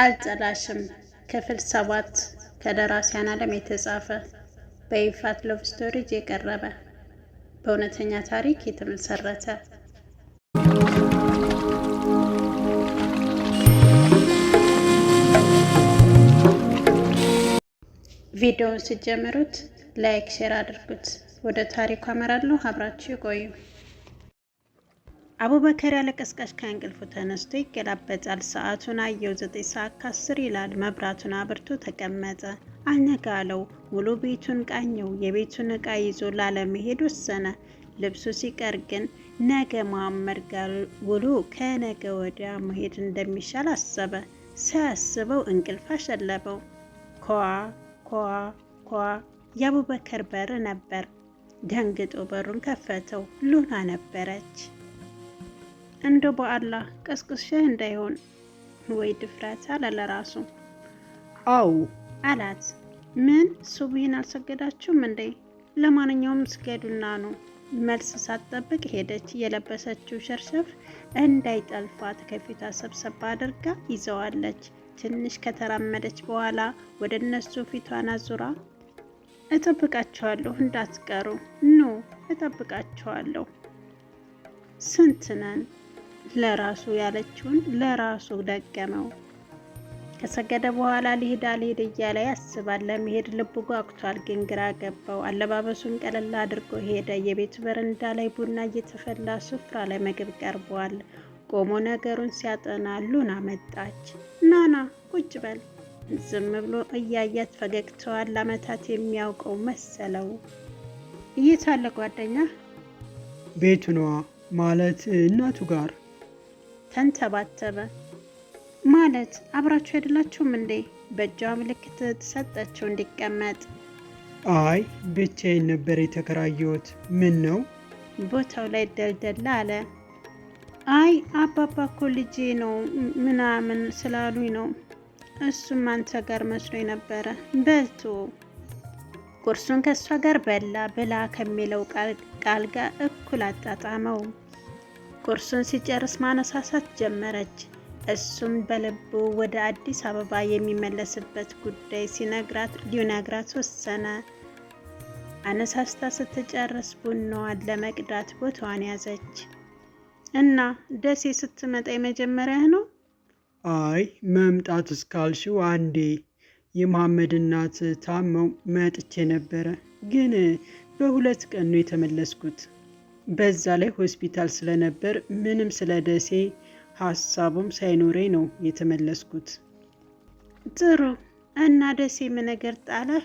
አልጠላሽም ክፍል 7 ከደራሲያን ዓለም የተጻፈ በይፋት ሎቭ ስቶሪጅ የቀረበ በእውነተኛ ታሪክ የተመሰረተ። ቪዲዮውን ሲጀምሩት ላይክ ሼር አድርጉት። ወደ ታሪኩ አመራለሁ፣ አብራችሁ ቆዩ። አቡበከር ያለ ቀስቃሽ ከእንቅልፉ ተነስቶ ይገላበጣል። ሰዓቱን አየው። 9 ሰዓት ከ10 ይላል። መብራቱን አብርቶ ተቀመጠ። አልነጋ አለው። ሙሉ ቤቱን ቃኘው። የቤቱን ዕቃ ይዞ ላለመሄድ ወሰነ። ልብሱ ሲቀር ግን ነገ መሐመድ ጋር ውሎ ከነገ ወዲያ መሄድ እንደሚሻል አሰበ። ሳያስበው እንቅልፍ አሸለበው። ኳ ኳ ኳ የአቡበከር በር ነበር። ደንግጦ በሩን ከፈተው። ሉና ነበረች። እንዶ በአላህ ቀስቅሼህ እንዳይሆን። ወይ ድፍረት አለ ለራሱ። አው አላት። ምን ሱብሂን አልሰገዳችሁም እንዴ? ለማንኛውም ስገዱና ነው። መልስ ሳትጠብቅ ሄደች። የለበሰችው ሸርሸፍ እንዳይጠልፋት ከፊቷ ሰብሰባ አድርጋ ይዘዋለች። ትንሽ ከተራመደች በኋላ ወደ እነሱ ፊቷን አዙራ እጠብቃቸዋለሁ እንዳትቀሩ። ኖ እጠብቃቸዋለሁ። ስንት ነን? ለራሱ ያለችውን ለራሱ ደገመው። ከሰገደ በኋላ ልሄድ እያለ ያስባል። ለመሄድ ልቡ ጓጉቷል፣ ግን ግራ ገባው። አለባበሱን ቀለል አድርጎ ሄደ። የቤቱ በረንዳ ላይ ቡና እየተፈላ ሱፍራ ላይ ምግብ ቀርቧል። ቆሞ ነገሩን ሲያጠና ሉና መጣች። ናና ቁጭ በል። ዝም ብሎ እያያት ፈገግታዋን ለዓመታት የሚያውቀው መሰለው። የት አለ ጓደኛ? ቤቱ ነዋ፣ ማለት እናቱ ጋር። ተንተባተበ። ማለት አብራችሁ አይደላችሁም እንዴ? በእጇ ምልክት ተሰጠችው እንዲቀመጥ። አይ ብቻዬን ነበር የተከራየሁት። ምን ነው? ቦታው ላይ ደልደል አለ። አይ አባባ እኮ ልጄ ነው ምናምን ስላሉኝ ነው። እሱም አንተ ጋር መስሎኝ ነበረ። በልቶ ቁርሱን ከእሷ ጋር በላ። ብላ ከሚለው ቃል ጋር እኩል አጣጣመው። ቁርሱን ሲጨርስ ማነሳሳት ጀመረች። እሱም በልቡ ወደ አዲስ አበባ የሚመለስበት ጉዳይ ሊነግራት ወሰነ። አነሳስታ ስትጨርስ ቡናዋን ለመቅዳት ቦታዋን ያዘች። እና ደሴ ስትመጣ የመጀመሪያህ ነው? አይ መምጣት እስካልሽው አንዴ የመሐመድ እናት ታመው መጥቼ ነበረ፣ ግን በ2 ቀን ነው የተመለስኩት። በዛ ላይ ሆስፒታል ስለነበር ምንም ስለ ደሴ ሀሳቡም ሳይኖረኝ ነው የተመለስኩት። ጥሩ። እና ደሴ ምን ነገር ጣለህ?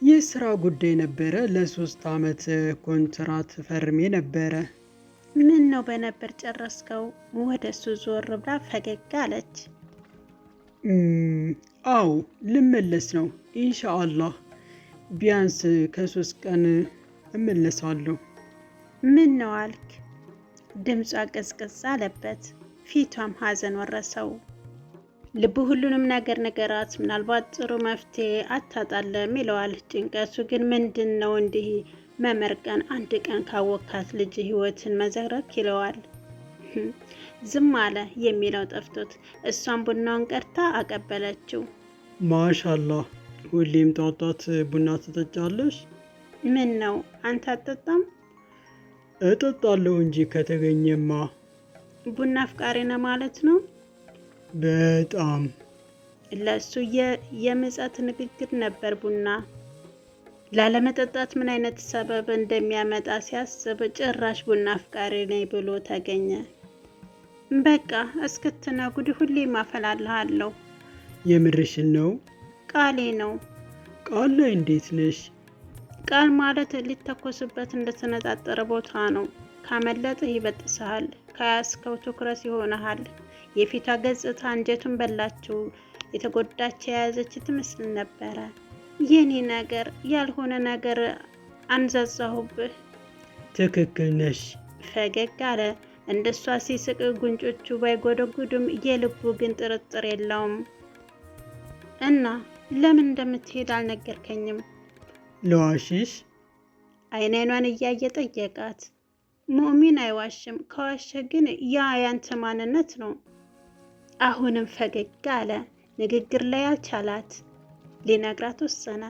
የስራ ጉዳይ ነበረ። ለ3 ዓመት ኮንትራት ፈርሜ ነበረ። ምን ነው በነበር ጨረስከው? ወደ እሱ ዞር ብላ ፈገግ አለች። አው ልመለስ ነው ኢንሻአላህ። ቢያንስ ከ3 ቀን እመለሳለሁ። ምን ነው አልክ? ድምጿ ቅዝቅዝ አለበት። ፊቷም ሀዘን ወረሰው። ልቡ ሁሉንም ነገር ነገራት። ምናልባት ጥሩ መፍትሄ አታጣለም ይለዋል። ጭንቀቱ ግን ምንድን ነው እንዲህ መመርቀን? አንድ ቀን ካወካት ልጅ ህይወትን መዘረክ ይለዋል። ዝም አለ። የሚለው ጠፍቶት እሷን ቡናውን ቀርታ አቀበለችው። ማሻአላህ፣ ሁሌም ጧጧት ቡና ትጠጫለሽ? ምን ነው አንተ አትጠጣም? እጠጣለሁ እንጂ ከተገኘማ። ቡና አፍቃሪ ነህ ማለት ነው? በጣም። ለሱ የምጸት ንግግር ነበር ቡና። ላለመጠጣት ምን አይነት ሰበብ እንደሚያመጣ ሲያስብ ጭራሽ ቡና አፍቃሪ ነኝ ብሎ ተገኘ። በቃ እስክትነጉድ ሁሌ ማፈላልሃለሁ። የምርሽን ነው? ቃሌ ነው። ቃል ላይ እንዴት ነሽ? ቃል ማለት ሊተኮስበት እንደተነጣጠረ ቦታ ነው። ካመለጥህ ይበጥስሃል፣ ከያዝከው ትኩረት ይሆንሃል። የፊቷ ገጽታ አንጀቱን በላችው። የተጎዳች የያዘች ትመስል ነበረ። የኔ ነገር ያልሆነ ነገር አንዛዛሁብህ። ትክክል ነሽ። ፈገግ አለ። እንደሷ ሲስቅ ጉንጮቹ ባይጎደጉዱም የልቡ ግን ጥርጥር የለውም። እና ለምን እንደምትሄድ አልነገርከኝም? ለዋሽሽ? አይኗን እያየ ጠየቃት። ሙእሚን አይዋሽም። ከዋሸ ግን ያ ያንተ ማንነት ነው። አሁንም ፈገግ አለ። ንግግር ላይ አልቻላት። ሊነግራት ወሰነ።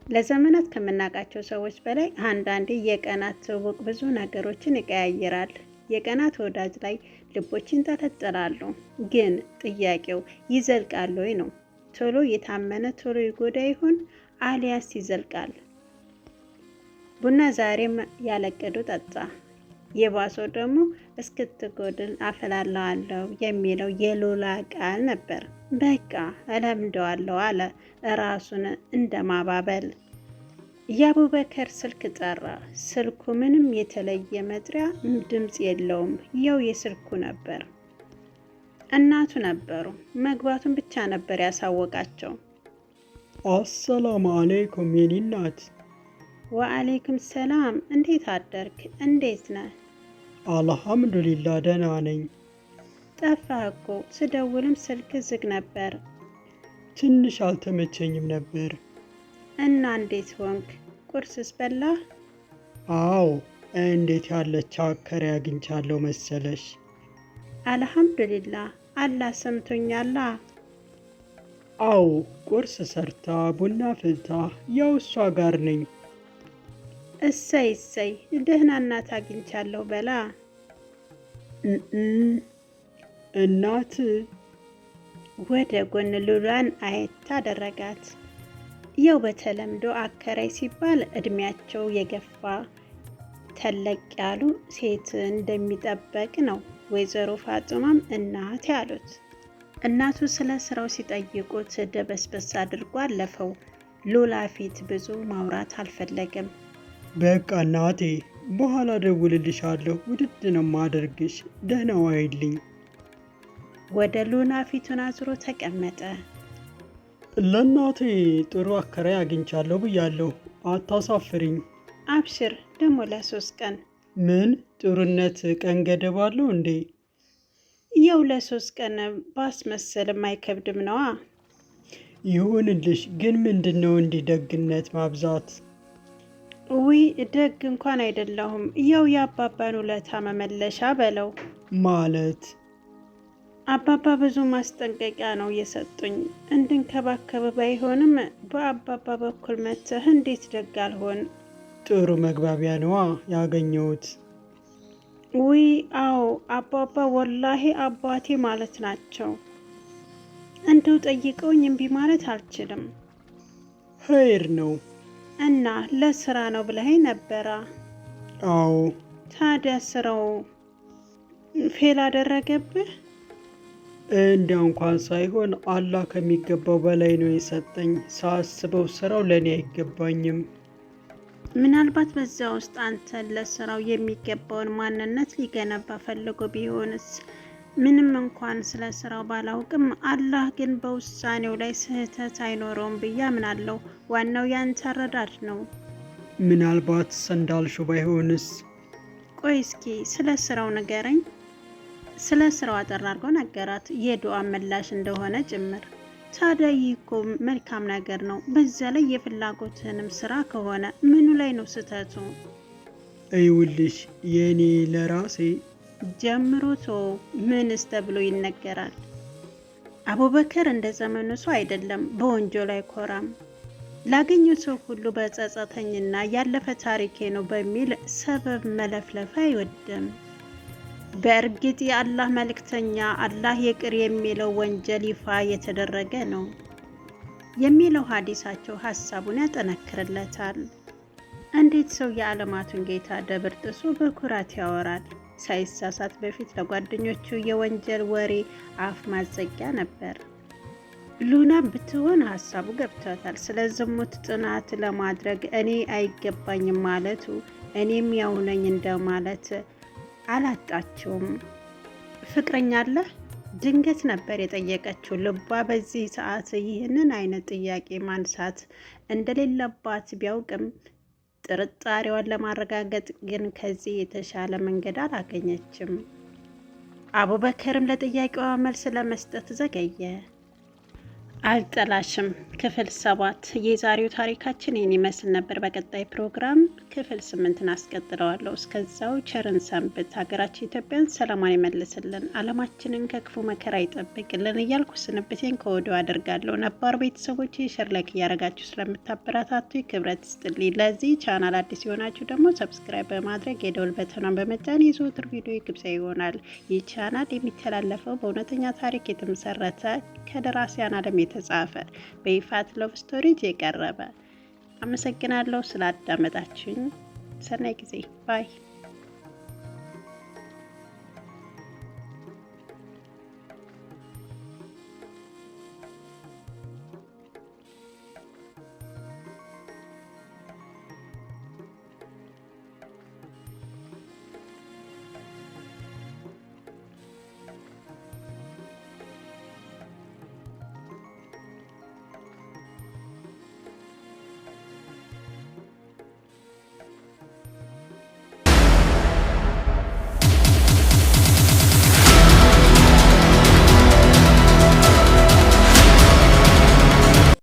ለዘመናት ከምናውቃቸው ሰዎች በላይ አንዳንዴ የቀናት ትውውቅ ብዙ ነገሮችን ይቀያይራል። የቀናት ወዳጅ ላይ ልቦች ይንጠለጠላሉ። ግን ጥያቄው ይዘልቃል ወይ ነው። ቶሎ የታመነ ቶሎ ይጎዳ ይሆን አሊያስ ይዘልቃል? ቡና ዛሬም ያለቀዱ ጠጣ። የባሰው ደግሞ እስክትጎድል አፈላላለሁ የሚለው የሉላ ቃል ነበር። በቃ እለምደዋለሁ አለ ራሱን እንደማባበል። የአቡበከር ስልክ ጠራ። ስልኩ ምንም የተለየ መጥሪያ ድምፅ የለውም። ያው የስልኩ ነበር። እናቱ ነበሩ። መግባቱን ብቻ ነበር ያሳወቃቸው። አሰላሙ አለይኩም የኔ እናት። ወአለይኩም ሰላም። እንዴት አደርክ? እንዴት ነህ? አልሐምዱሊላ ደህና ነኝ። ጠፋህ እኮ። ስደውልም ስልክ ዝግ ነበር። ትንሽ አልተመቸኝም ነበር። እና እንዴት ሆንክ? ቁርስስ በላህ? አዎ፣ እንዴት ያለች አከሬ አግኝቻለሁ መሰለሽ። አልሐምዱሊላ አላህ ሰምቶኛላ። አዎ፣ ቁርስ ሰርታ ቡና ፍልታ ያው እሷ ጋር ነኝ። እሰይ እሰይ፣ ደህና እናት አግኝቻለሁ በላ። እናት ወደ ጎን ሉላን አየት አደረጋት። ያው በተለምዶ አከራይ ሲባል እድሜያቸው የገፋ ተለቅ ያሉ ሴት እንደሚጠበቅ ነው። ወይዘሮ ፋጡማም እናት ያሉት። እናቱ ስለ ስራው ሲጠይቁት ደበስበስ አድርጎ አለፈው። ሉላ ፊት ብዙ ማውራት አልፈለገም። በቃ እናቴ በኋላ ደውልልሻለሁ፣ ውድድ ነው ማደርግሽ፣ ደህና ዋይልኝ። ወደ ሉላ ፊቱን አዙሮ ተቀመጠ። ለእናቴ ጥሩ አከራይ አግኝቻለሁ ብያለሁ፣ አታሳፍሪኝ። አብሽር፣ ደግሞ ለ3 ቀን። ምን ጥሩነት ቀን ገደብ አለው እንዴ? ያው ለ3 ቀን ባስመሰልም አይከብድም ነዋ። ይሁንልሽ፣ ግን ምንድን ነው እንዲህ ደግነት ማብዛት? ውይ ደግ እንኳን አይደለሁም። ያው የአባባን ውለታ መመለሻ በለው። ማለት አባባ ብዙ ማስጠንቀቂያ ነው የሰጡኝ እንድንከባከብ። ባይሆንም በአባባ በኩል መተህ እንዴት ደግ አልሆን? ጥሩ መግባቢያ ነዋ ያገኘሁት። ውይ አዎ፣ አባባ ወላሂ አባቴ ማለት ናቸው። እንደው ጠይቀውኝ እምቢ ማለት አልችልም። ኸይር ነው። እና ለስራ ነው ብለኸኝ ነበራ? አዎ። ታዲያ ስራው ፌል አደረገብህ? እንዲያ እንኳን ሳይሆን አላህ ከሚገባው በላይ ነው የሰጠኝ። ሳስበው ስራው ለእኔ አይገባኝም። ምናልባት በዚያ ውስጥ አንተን ለስራው የሚገባውን ማንነት ሊገነባ ፈልጎ ቢሆንስ? ምንም እንኳን ስለ ስራው ባላውቅም አላህ ግን በውሳኔው ላይ ስህተት አይኖረውም ብዬ አምናለሁ። ዋናው ያንተ አረዳድ ነው። ምናልባት እንዳልሽው ባይሆንስ? ቆይ እስኪ ስለ ስራው ንገረኝ። ስለ ስራው አጠር አድርጎ ነገራት፣ የዱዓ ምላሽ እንደሆነ ጭምር። ታዲያ ይህ እኮ መልካም ነገር ነው። በዚያ ላይ የፍላጎትህንም ስራ ከሆነ ምኑ ላይ ነው ስህተቱ? ይኸውልሽ የእኔ ለራሴ ጀምሮቶ ምንስ ተብሎ ይነገራል? አቡበከር እንደ ዘመኑ ሰው አይደለም፣ በወንጀሉ አይኮራም። ላገኘው ሰው ሁሉ በጸጸተኝና ያለፈ ታሪኬ ነው በሚል ሰበብ መለፍለፍ አይወድም። በእርግጥ የአላህ መልእክተኛ አላህ ይቅር የሚለው ወንጀል ይፋ የተደረገ ነው የሚለው ሀዲሳቸው ሀሳቡን ያጠነክርለታል። እንዴት ሰው የዓለማቱን ጌታ ደብር ጥሶ በኩራት ያወራል? ሳይሳሳት በፊት ለጓደኞቹ የወንጀል ወሬ አፍ ማዘጊያ ነበር። ሉላ ብትሆን ሀሳቡ ገብቷታል። ስለ ዝሙት ጥናት ለማድረግ እኔ አይገባኝም ማለቱ እኔም ያው ነኝ እንደማለት አላጣቸውም። ፍቅረኛ አለህ? ድንገት ነበር የጠየቀችው። ልቧ በዚህ ሰዓት ይህንን አይነት ጥያቄ ማንሳት እንደሌለባት ቢያውቅም ጥርጣሬዋን ለማረጋገጥ ግን ከዚህ የተሻለ መንገድ አላገኘችም። አቡበከርም ለጥያቄዋ መልስ ለመስጠት ዘገየ። አልጠላሽም ክፍል 7 የዛሬው ታሪካችን ይህን ይመስል ነበር። በቀጣይ ፕሮግራም ክፍል 8 አስቀጥለዋለሁ። እስከዛው ቸርን ሰንብት። ሀገራችን ኢትዮጵያን ሰላማን ይመልስልን፣ አለማችንን ከክፉ መከራ ይጠብቅልን እያልኩ ስንብቴን ከወዲሁ አደርጋለሁ። ነባር ቤተሰቦች ሸር ላይክ እያደረጋችሁ ስለምታበረታቱ ክብረት ስጥልኝ። ለዚህ ቻናል አዲስ የሆናችሁ ደግሞ ሰብስክራይብ በማድረግ የደውል በተኗን በመጫን የዘወትር ቪዲዮ ግብዣ ይሆናል። ይህ ቻናል የሚተላለፈው በእውነተኛ ታሪክ የተመሰረተ ከደራሲያን አለም የተጻፈ በይፋት ሎቭ ስቶሪጅ የቀረበ። አመሰግናለሁ ስላዳመጣችሁኝ። ሰናይ ጊዜ ባይ